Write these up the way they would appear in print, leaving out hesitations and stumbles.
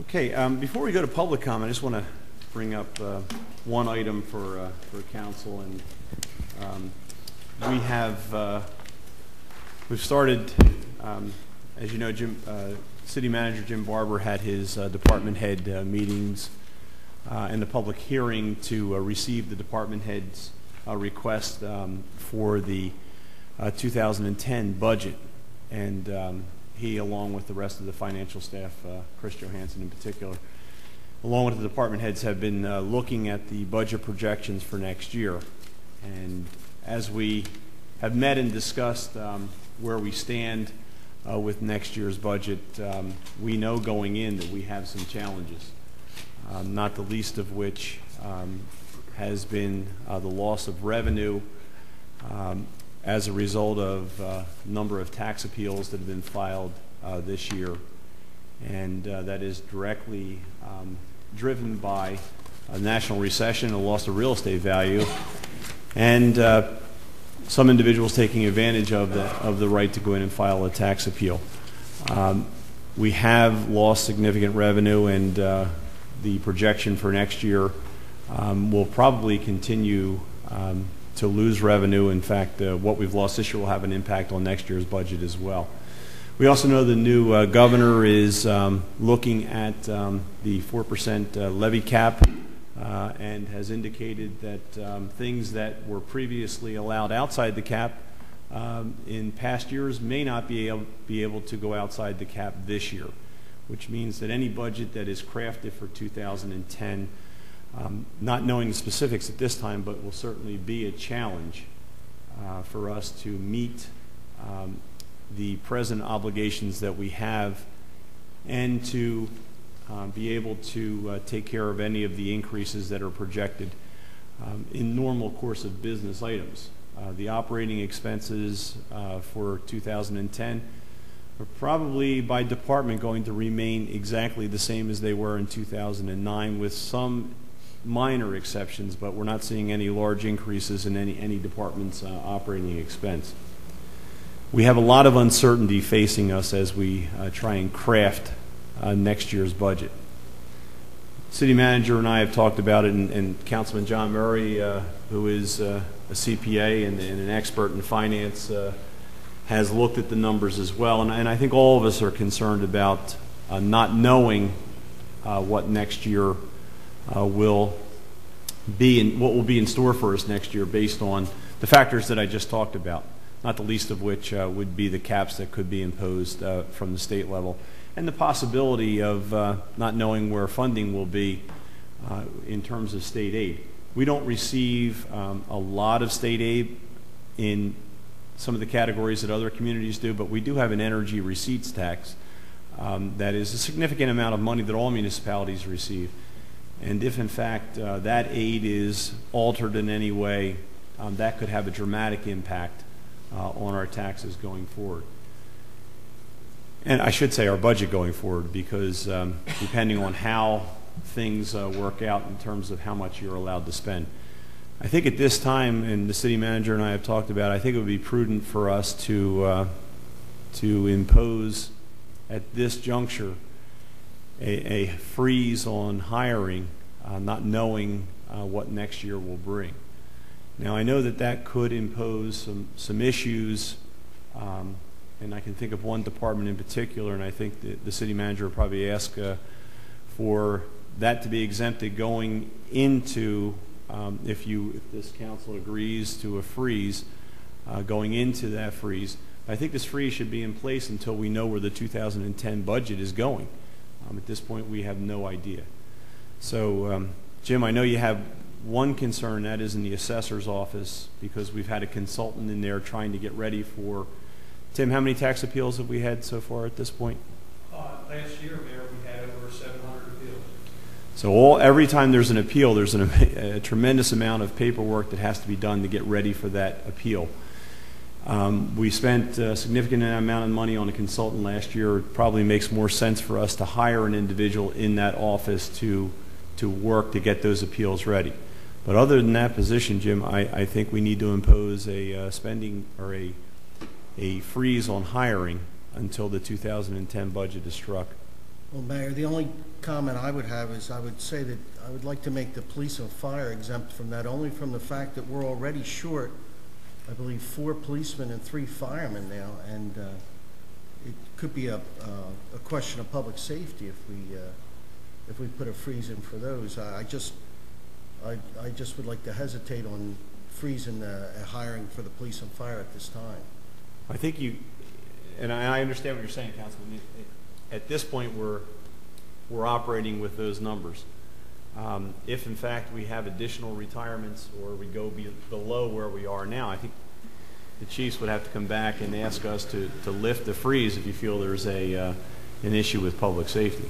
Okay, before we go to public comment, I just want to bring up one item for council, and we've started, as you know, City Manager Jim Barber had his department head meetings and the public hearing to receive the department head's request for the 2010 budget, and he, along with the rest of the financial staff, Chris Johansson in particular, along with the department heads, have been looking at the budget projections for next year. And as we have met and discussed where we stand with next year's budget, we know going in that we have some challenges, not the least of which has been the loss of revenue as a result of a number of tax appeals that have been filed this year, and that is directly driven by a national recession, a loss of real estate value, and some individuals taking advantage of the right to go in and file a tax appeal. We have lost significant revenue, and the projection for next year will probably continue to lose revenue. In fact, what we've lost this year will have an impact on next year's budget as well. We also know the new governor is looking at the 4% levy cap and has indicated that things that were previously allowed outside the cap in past years may not be able to go outside the cap this year, which means that any budget that is crafted for 2010, not knowing the specifics at this time, but will certainly be a challenge for us to meet the present obligations that we have, and to be able to take care of any of the increases that are projected in normal course of business items. The operating expenses for 2010 are probably by department going to remain exactly the same as they were in 2009, with some minor exceptions, but we're not seeing any large increases in any department's operating expense. We have a lot of uncertainty facing us as we try and craft next year's budget. City Manager and I have talked about it, and Councilman John Murray, who is a CPA and an expert in finance, has looked at the numbers as well, and I think all of us are concerned about not knowing what next year will be, and what will be in store for us next year based on the factors that I just talked about, not the least of which would be the caps that could be imposed from the state level, and the possibility of not knowing where funding will be in terms of state aid. We don't receive a lot of state aid in some of the categories that other communities do, but we do have an energy receipts tax that is a significant amount of money that all municipalities receive. And if in fact that aid is altered in any way, that could have a dramatic impact on our taxes going forward. And I should say our budget going forward, because depending on how things work out in terms of how much you're allowed to spend. I think at this time, and the City Manager and I have talked about, I think it would be prudent for us to impose at this juncture a freeze on hiring, not knowing what next year will bring. Now, I know that that could impose some issues, and I can think of one department in particular, and I think that the City Manager will probably ask for that to be exempted going into, if this council agrees to a freeze, going into that freeze. I think this freeze should be in place until we know where the 2010 budget is going. At this point, we have no idea. So, Jim, I know you have one concern, that is in the assessor's office, because we've had a consultant in there trying to get ready for. Tim, how many tax appeals have we had so far at this point? Last year, Mayor, we had over 700 appeals. So every time there's an appeal, there's a tremendous amount of paperwork that has to be done to get ready for that appeal. We spent a significant amount of money on a consultant last year. It probably makes more sense for us to hire an individual in that office to work to get those appeals ready. But other than that position, Jim, I think we need to impose a spending or a freeze on hiring until the 2010 budget is struck. Well, Mayor, the only comment I would have is I would say that I would like to make the police and fire exempt from that, only from the fact that we're already short, I believe, 4 policemen and 3 firemen now, and it could be a question of public safety if we put a freeze in for those. I just would like to hesitate on freezing hiring for the police and fire at this time. I think and I understand what you're saying, Councilman. At this point, we're operating with those numbers. If in fact we have additional retirements or we go below where we are now, I think the chiefs would have to come back and ask us to lift the freeze if you feel there's an issue with public safety.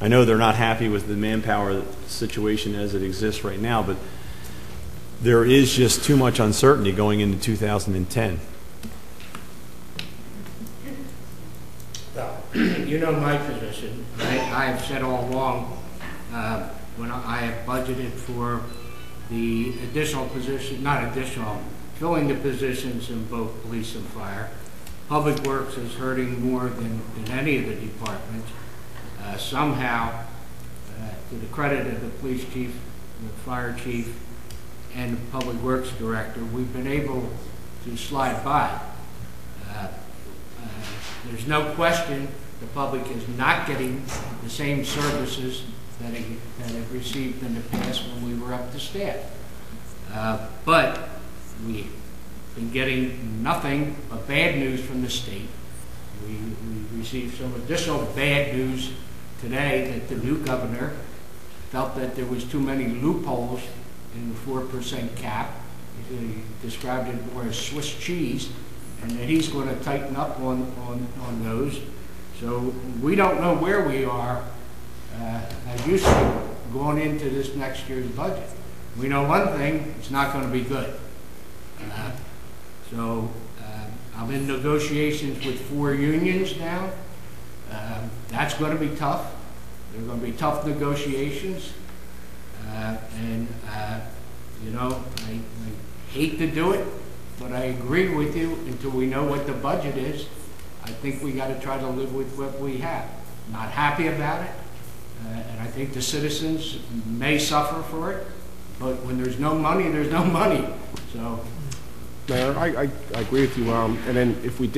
I know they're not happy with the manpower situation as it exists right now, but there is just too much uncertainty going into 2010. Well, you know my position. I have said all along when I have budgeted for the additional position, not additional, filling the positions in both police and fire. Public Works is hurting more than any of the departments. Somehow, to the credit of the police chief, the fire chief, and the Public Works director, we've been able to slide by. There's no question the public is not getting the same services that it received in the past when we were up to staff. But we've been getting nothing but bad news from the state. We received some additional bad news today that the new governor felt that there was too many loopholes in the 4% cap. He described it more as Swiss cheese, and that he's going to tighten up on those. So we don't know where we are as you see going into this next year's budget. We know one thing: it's not going to be good. I'm in negotiations with 4 unions now. That's going to be tough. They're going to be tough negotiations. You know, I hate to do it, but I agree with you. Until we know what the budget is, I think we got to try to live with what we have. Not happy about it, and I think the citizens may suffer for it, but when there's no money, there's no money. So, Mayor, I agree with you. And then if we did